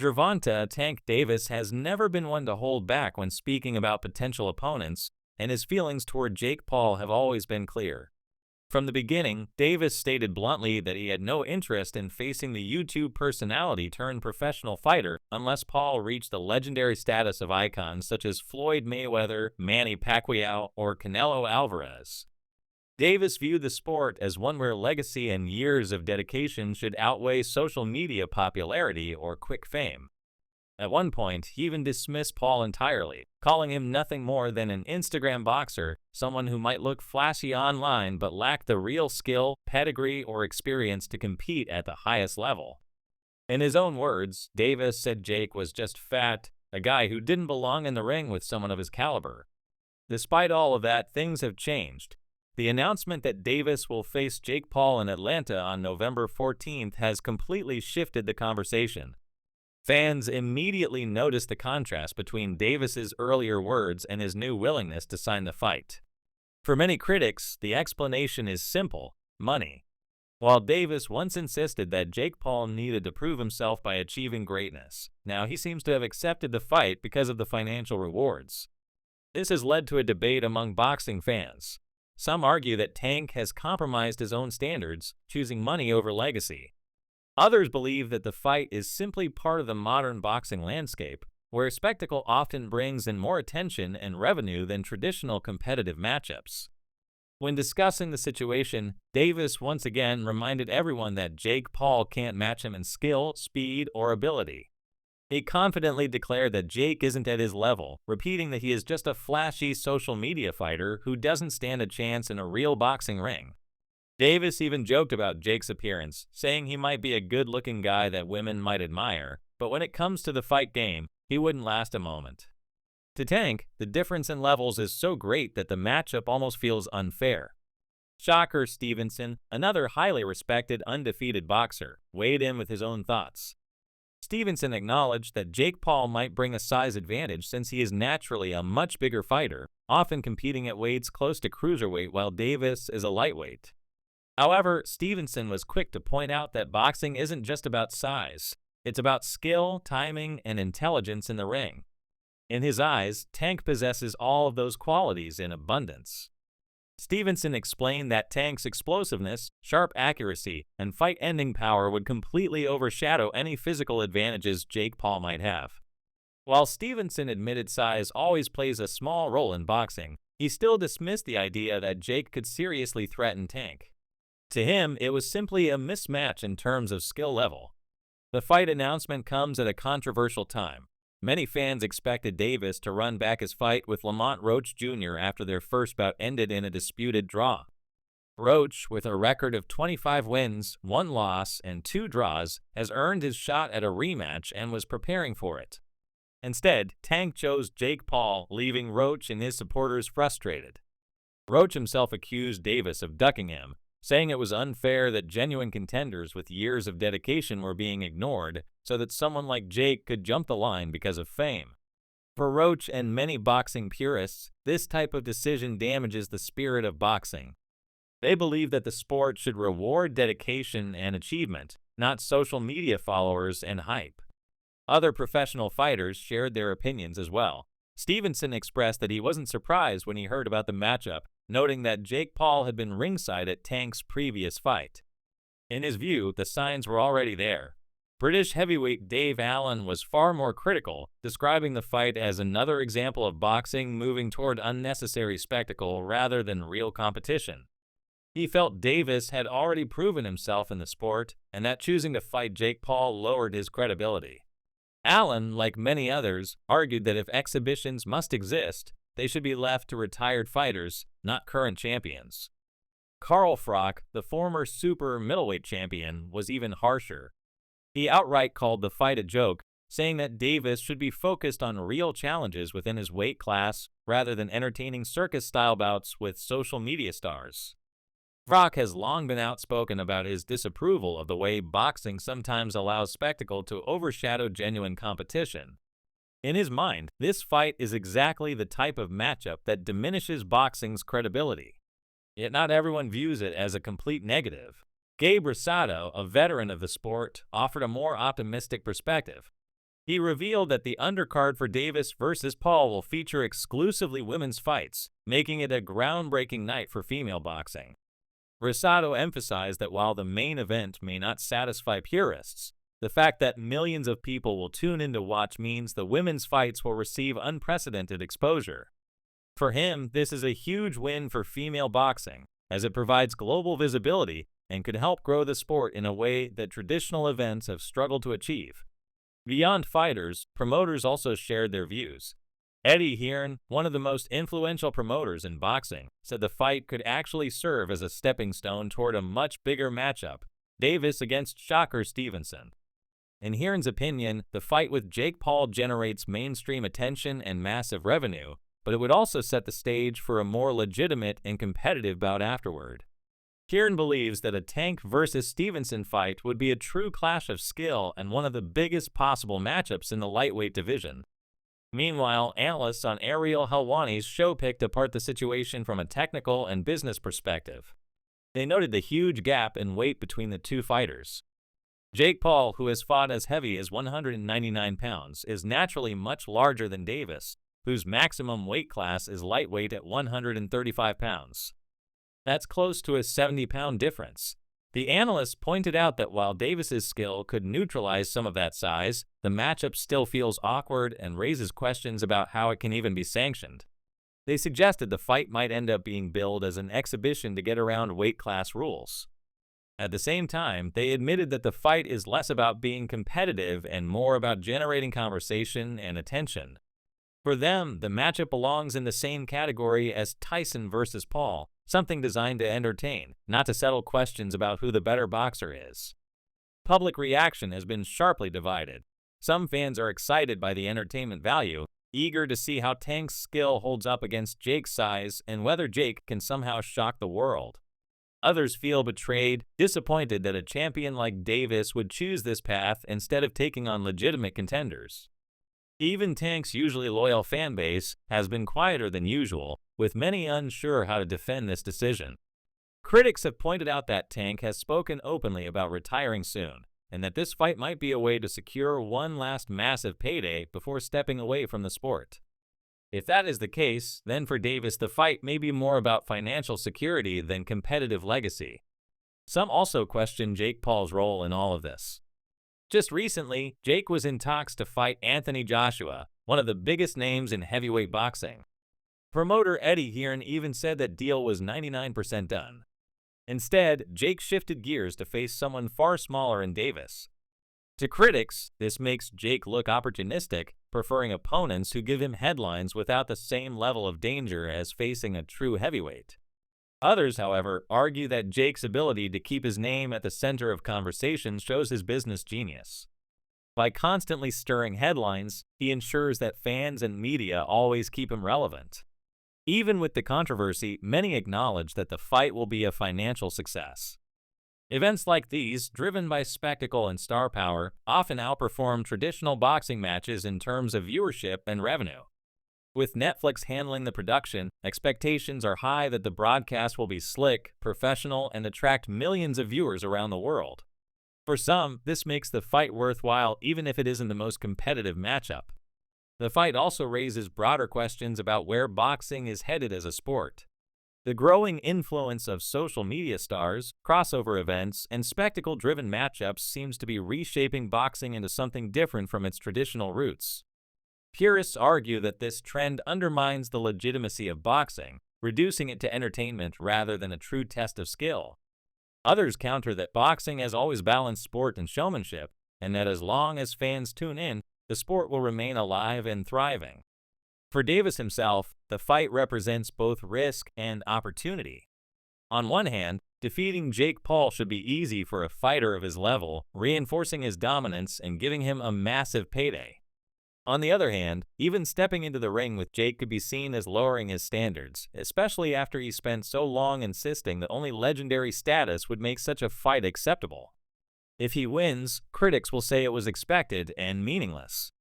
Gervonta Tank Davis has never been one to hold back when speaking about potential opponents, and his feelings toward Jake Paul have always been clear. From the beginning, Davis stated bluntly that he had no interest in facing the YouTube personality turned professional fighter unless Paul reached the legendary status of icons such as Floyd Mayweather, Manny Pacquiao, or Canelo Alvarez. Davis viewed the sport as one where legacy and years of dedication should outweigh social media popularity or quick fame. At one point, he even dismissed Paul entirely, calling him nothing more than an Instagram boxer, someone who might look flashy online but lack the real skill, pedigree, or experience to compete at the highest level. In his own words, Davis said Jake was just fat, a guy who didn't belong in the ring with someone of his caliber. Despite all of that, things have changed. The announcement that Davis will face Jake Paul in Atlanta on November 14th has completely shifted the conversation. Fans immediately noticed the contrast between Davis's earlier words and his new willingness to sign the fight. For many critics, the explanation is simple: money. While Davis once insisted that Jake Paul needed to prove himself by achieving greatness, now he seems to have accepted the fight because of the financial rewards. This has led to a debate among boxing fans. Some argue that Tank has compromised his own standards, choosing money over legacy. Others believe that the fight is simply part of the modern boxing landscape, where spectacle often brings in more attention and revenue than traditional competitive matchups. When discussing the situation, Davis once again reminded everyone that Jake Paul can't match him in skill, speed, or ability. He confidently declared that Jake isn't at his level, repeating that he is just a flashy social media fighter who doesn't stand a chance in a real boxing ring. Davis even joked about Jake's appearance, saying he might be a good-looking guy that women might admire, but when it comes to the fight game, he wouldn't last a moment. To Tank, the difference in levels is so great that the matchup almost feels unfair. Shocker Stevenson, another highly respected undefeated boxer, weighed in with his own thoughts. Stevenson acknowledged that Jake Paul might bring a size advantage since he is naturally a much bigger fighter, often competing at weights close to cruiserweight while Davis is a lightweight. However, Stevenson was quick to point out that boxing isn't just about size. It's about skill, timing, and intelligence in the ring. In his eyes, Tank possesses all of those qualities in abundance. Stevenson explained that Tank's explosiveness, sharp accuracy, and fight-ending power would completely overshadow any physical advantages Jake Paul might have. While Stevenson admitted size always plays a small role in boxing, he still dismissed the idea that Jake could seriously threaten Tank. To him, it was simply a mismatch in terms of skill level. The fight announcement comes at a controversial time. Many fans expected Davis to run back his fight with Lamont Roach Jr. after their first bout ended in a disputed draw. Roach, with a record of 25 wins, 1 loss, and 2 draws, has earned his shot at a rematch and was preparing for it. Instead, Tank chose Jake Paul, leaving Roach and his supporters frustrated. Roach himself accused Davis of ducking him, saying it was unfair that genuine contenders with years of dedication were being ignored so that someone like Jake could jump the line because of fame. For Roach and many boxing purists, this type of decision damages the spirit of boxing. They believe that the sport should reward dedication and achievement, not social media followers and hype. Other professional fighters shared their opinions as well. Stevenson expressed that he wasn't surprised when he heard about the matchup, noting that Jake Paul had been ringside at Tank's previous fight. In his view, the signs were already there. British heavyweight Dave Allen was far more critical, describing the fight as another example of boxing moving toward unnecessary spectacle rather than real competition. He felt Davis had already proven himself in the sport, and that choosing to fight Jake Paul lowered his credibility. Allen, like many others, argued that if exhibitions must exist, they should be left to retired fighters, not current champions. Carl Froch, the former super middleweight champion, was even harsher. He outright called the fight a joke, saying that Davis should be focused on real challenges within his weight class rather than entertaining circus-style bouts with social media stars. Froch has long been outspoken about his disapproval of the way boxing sometimes allows spectacle to overshadow genuine competition. In his mind, this fight is exactly the type of matchup that diminishes boxing's credibility. Yet not everyone views it as a complete negative. Gabe Rosado, a veteran of the sport, offered a more optimistic perspective. He revealed that the undercard for Davis versus Paul will feature exclusively women's fights, making it a groundbreaking night for female boxing. Rosado emphasized that while the main event may not satisfy purists, the fact that millions of people will tune in to watch means the women's fights will receive unprecedented exposure. For him, this is a huge win for female boxing, as it provides global visibility and could help grow the sport in a way that traditional events have struggled to achieve. Beyond fighters, promoters also shared their views. Eddie Hearn, one of the most influential promoters in boxing, said the fight could actually serve as a stepping stone toward a much bigger matchup, Davis against Shocker Stevenson. In Hearn's opinion, the fight with Jake Paul generates mainstream attention and massive revenue, but it would also set the stage for a more legitimate and competitive bout afterward. Hearn believes that a Tank versus Stevenson fight would be a true clash of skill and one of the biggest possible matchups in the lightweight division. Meanwhile, analysts on Ariel Helwani's show picked apart the situation from a technical and business perspective. They noted the huge gap in weight between the two fighters. Jake Paul, who has fought as heavy as 199 pounds, is naturally much larger than Davis, whose maximum weight class is lightweight at 135 pounds. That's close to a 70-pound difference. The analysts pointed out that while Davis's skill could neutralize some of that size, the matchup still feels awkward and raises questions about how it can even be sanctioned. They suggested the fight might end up being billed as an exhibition to get around weight class rules. At the same time, they admitted that the fight is less about being competitive and more about generating conversation and attention. For them, the matchup belongs in the same category as Tyson versus Paul, something designed to entertain, not to settle questions about who the better boxer is. Public reaction has been sharply divided. Some fans are excited by the entertainment value, eager to see how Tank's skill holds up against Jake's size and whether Jake can somehow shock the world. Others feel betrayed, disappointed that a champion like Davis would choose this path instead of taking on legitimate contenders. Even Tank's usually loyal fan base has been quieter than usual, with many unsure how to defend this decision. Critics have pointed out that Tank has spoken openly about retiring soon, and that this fight might be a way to secure one last massive payday before stepping away from the sport. If that is the case, then for Davis the fight may be more about financial security than competitive legacy. Some also question Jake Paul's role in all of this. Just recently, Jake was in talks to fight Anthony Joshua, one of the biggest names in heavyweight boxing. Promoter Eddie Hearn even said that deal was 99% done. Instead, Jake shifted gears to face someone far smaller in Davis. To critics, this makes Jake look opportunistic, preferring opponents who give him headlines without the same level of danger as facing a true heavyweight. Others, however, argue that Jake's ability to keep his name at the center of conversation shows his business genius. By constantly stirring headlines, he ensures that fans and media always keep him relevant. Even with the controversy, many acknowledge that the fight will be a financial success. Events like these, driven by spectacle and star power, often outperform traditional boxing matches in terms of viewership and revenue. With Netflix handling the production, expectations are high that the broadcast will be slick, professional, and attract millions of viewers around the world. For some, this makes the fight worthwhile even if it isn't the most competitive matchup. The fight also raises broader questions about where boxing is headed as a sport. The growing influence of social media stars, crossover events, and spectacle-driven matchups seems to be reshaping boxing into something different from its traditional roots. Purists argue that this trend undermines the legitimacy of boxing, reducing it to entertainment rather than a true test of skill. Others counter that boxing has always balanced sport and showmanship, and that as long as fans tune in, the sport will remain alive and thriving. For Davis himself, the fight represents both risk and opportunity. On one hand, defeating Jake Paul should be easy for a fighter of his level, reinforcing his dominance and giving him a massive payday. On the other hand, even stepping into the ring with Jake could be seen as lowering his standards, especially after he spent so long insisting that only legendary status would make such a fight acceptable. If he wins, critics will say it was expected and meaningless.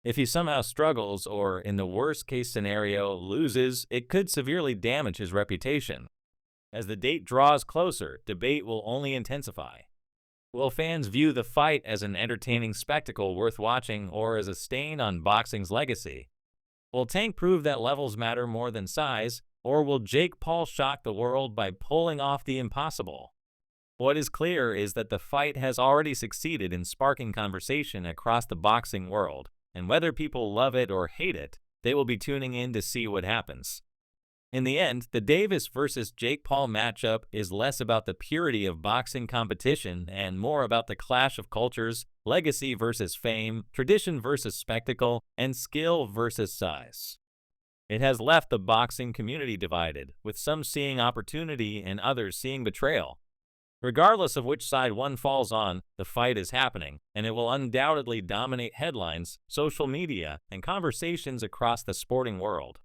If he somehow struggles or, in the worst-case scenario, loses, it could severely damage his reputation. As the date draws closer, debate will only intensify. Will fans view the fight as an entertaining spectacle worth watching or as a stain on boxing's legacy? Will Tank prove that levels matter more than size, or will Jake Paul shock the world by pulling off the impossible? What is clear is that the fight has already succeeded in sparking conversation across the boxing world, and whether people love it or hate it, they will be tuning in to see what happens. In the end, the Davis versus Jake Paul matchup is less about the purity of boxing competition and more about the clash of cultures, legacy versus fame, tradition versus spectacle, and skill versus size. It has left the boxing community divided, with some seeing opportunity and others seeing betrayal. Regardless of which side one falls on, the fight is happening, and it will undoubtedly dominate headlines, social media, and conversations across the sporting world.